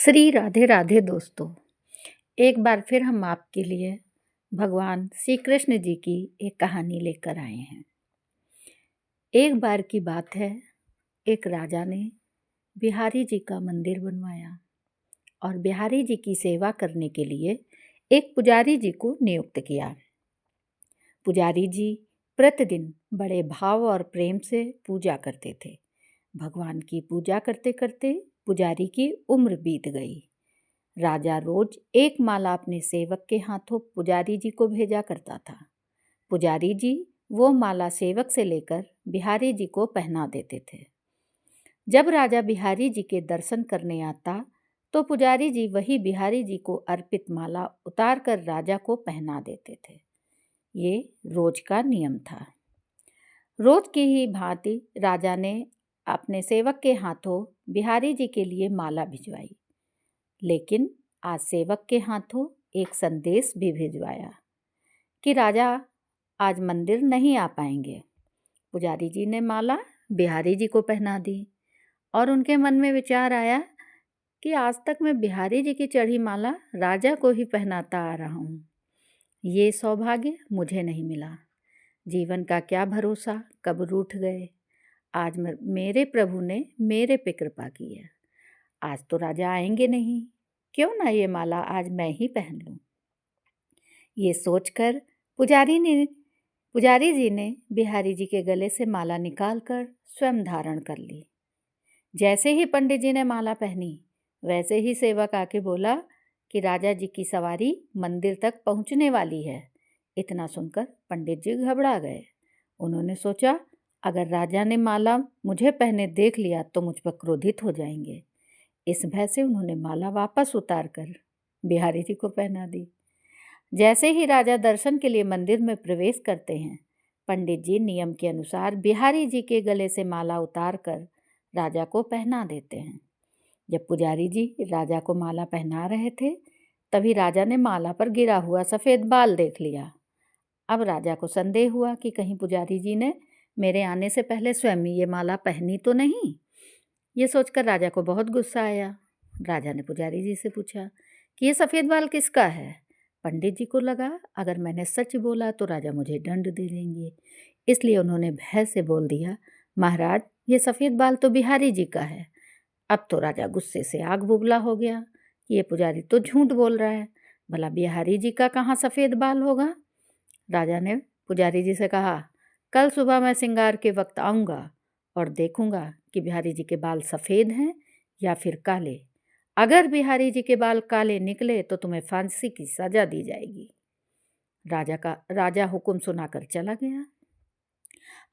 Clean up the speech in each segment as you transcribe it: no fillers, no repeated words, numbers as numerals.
श्री राधे राधे दोस्तों। एक बार फिर हम आपके लिए भगवान श्री कृष्ण जी की एक कहानी लेकर आए हैं। एक बार की बात है, एक राजा ने बिहारी जी का मंदिर बनवाया और बिहारी जी की सेवा करने के लिए एक पुजारी जी को नियुक्त किया। पुजारी जी प्रतिदिन बड़े भाव और प्रेम से पूजा करते थे। भगवान की पूजा करते करते पुजारी की उम्र बीत गई। राजा रोज एक माला अपने सेवक के हाथों पुजारी जी को भेजा करता था। पुजारी जी वो माला सेवक से लेकर बिहारी जी को पहना देते थे। जब राजा बिहारी जी के दर्शन करने आता तो पुजारी जी वही बिहारी जी को अर्पित माला उतार कर राजा को पहना देते थे। ये रोज का नियम था। रोज की ही भांति राजा ने अपने सेवक के हाथों बिहारी जी के लिए माला भिजवाई, लेकिन आज सेवक के हाथों एक संदेश भी भिजवाया कि राजा आज मंदिर नहीं आ पाएंगे। पुजारी जी ने माला बिहारी जी को पहना दी और उनके मन में विचार आया कि आज तक मैं बिहारी जी की चढ़ी माला राजा को ही पहनाता आ रहा हूँ। ये सौभाग्य मुझे नहीं मिला। जीवन का क्या भरोसा, कब रूठ गए। आज मेरे प्रभु ने मेरे पे कृपा की है। आज तो राजा आएंगे नहीं, क्यों ना ये माला आज मैं ही पहन लूं। ये सोचकर पुजारी जी ने बिहारी जी के गले से माला निकालकर स्वयं धारण कर ली। जैसे ही पंडित जी ने माला पहनी, वैसे ही सेवक आके बोला कि राजा जी की सवारी मंदिर तक पहुंचने वाली है। इतना सुनकर पंडित जी घबरा गए। उन्होंने सोचा, अगर राजा ने माला मुझे पहने देख लिया तो मुझ पर क्रोधित हो जाएंगे। इस भय से उन्होंने माला वापस उतार कर बिहारी जी को पहना दी। जैसे ही राजा दर्शन के लिए मंदिर में प्रवेश करते हैं, पंडित जी नियम के अनुसार बिहारी जी के गले से माला उतार कर राजा को पहना देते हैं। जब पुजारी जी राजा को माला पहना रहे थे, तभी राजा ने माला पर गिरा हुआ सफ़ेद बाल देख लिया। अब राजा को संदेह हुआ कि कहीं पुजारी जी ने मेरे आने से पहले स्वयं ये माला पहनी तो नहीं। ये सोचकर राजा को बहुत गुस्सा आया। राजा ने पुजारी जी से पूछा कि ये सफ़ेद बाल किसका है। पंडित जी को लगा अगर मैंने सच बोला तो राजा मुझे दंड दे देंगे, इसलिए उन्होंने भय से बोल दिया, महाराज ये सफ़ेद बाल तो बिहारी जी का है। अब तो राजा गुस्से से आग बुबला हो गया कि ये पुजारी तो झूठ बोल रहा है, भला बिहारी जी का कहाँ सफ़ेद बाल होगा। राजा ने पुजारी जी से कहा, कल सुबह मैं श्रृंगार के वक्त आऊँगा और देखूंगा कि बिहारी जी के बाल सफ़ेद हैं या फिर काले। अगर बिहारी जी के बाल काले निकले तो तुम्हें फांसी की सज़ा दी जाएगी। राजा हुक्म सुनाकर चला गया।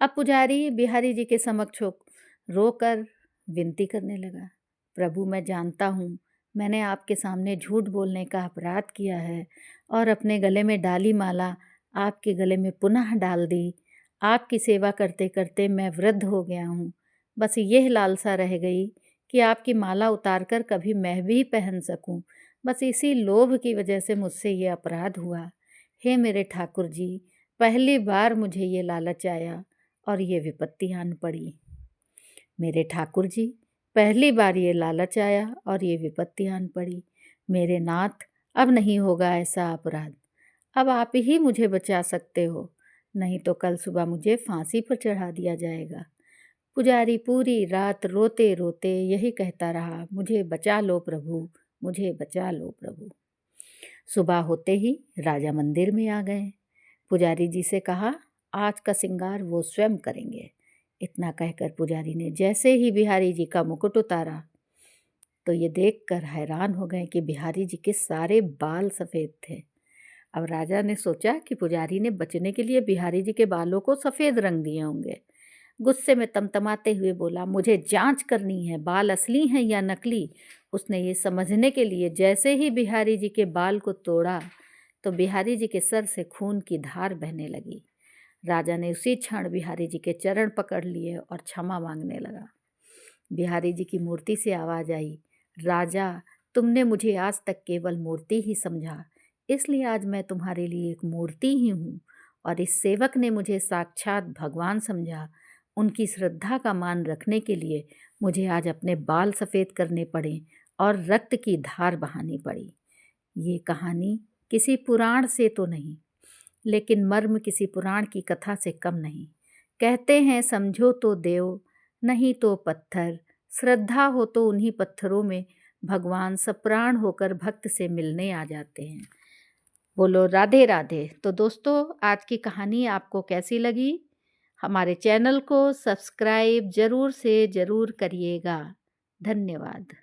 अब पुजारी बिहारी जी के समक्ष रोकर विनती करने लगा, प्रभु मैं जानता हूँ मैंने आपके सामने झूठ बोलने का अपराध किया है और अपने गले में डाली माला आपके गले में पुनः डाल दी। आपकी सेवा करते करते मैं वृद्ध हो गया हूँ। बस यह लालसा रह गई कि आपकी माला उतारकर कभी मैं भी पहन सकूं। बस इसी लोभ की वजह से मुझसे ये अपराध हुआ। हे मेरे ठाकुर जी, पहली बार मुझे ये लालच आया और ये विपत्ति आन पड़ी। मेरे ठाकुर जी, पहली बार ये लालच आया और ये विपत्ति आन पड़ी। मेरे नाथ, अब नहीं होगा ऐसा अपराध। अब आप ही मुझे बचा सकते हो, नहीं तो कल सुबह मुझे फांसी पर चढ़ा दिया जाएगा। पुजारी पूरी रात रोते रोते यही कहता रहा, मुझे बचा लो प्रभु, मुझे बचा लो प्रभु। सुबह होते ही राजा मंदिर में आ गए। पुजारी जी से कहा, आज का श्रृंगार वो स्वयं करेंगे। इतना कहकर पुजारी ने जैसे ही बिहारी जी का मुकुट उतारा तो ये देखकर हैरान हो गए कि बिहारी जी के सारे बाल सफ़ेद थे। अब राजा ने सोचा कि पुजारी ने बचने के लिए बिहारी जी के बालों को सफ़ेद रंग दिए होंगे। गुस्से में तमतमाते हुए बोला, मुझे जांच करनी है, बाल असली हैं या नकली। उसने ये समझने के लिए जैसे ही बिहारी जी के बाल को तोड़ा तो बिहारी जी के सर से खून की धार बहने लगी। राजा ने उसी क्षण बिहारी जी के चरण पकड़ लिए और क्षमा मांगने लगा। बिहारी जी की मूर्ति से आवाज़ आई, राजा तुमने मुझे आज तक केवल मूर्ति ही समझा, इसलिए आज मैं तुम्हारे लिए एक मूर्ति ही हूँ। और इस सेवक ने मुझे साक्षात भगवान समझा। उनकी श्रद्धा का मान रखने के लिए मुझे आज अपने बाल सफ़ेद करने पड़े और रक्त की धार बहानी पड़ी। ये कहानी किसी पुराण से तो नहीं, लेकिन मर्म किसी पुराण की कथा से कम नहीं। कहते हैं समझो तो देव, नहीं तो पत्थर, श्रद्धा हो तो उन्हीं पत्थरों में भगवान सप्राण होकर भक्त से मिलने आ जाते हैं। बोलो राधे राधे। तो दोस्तों, आज की कहानी आपको कैसी लगी? हमारे चैनल को सब्सक्राइब ज़रूर से ज़रूर करिएगा। धन्यवाद।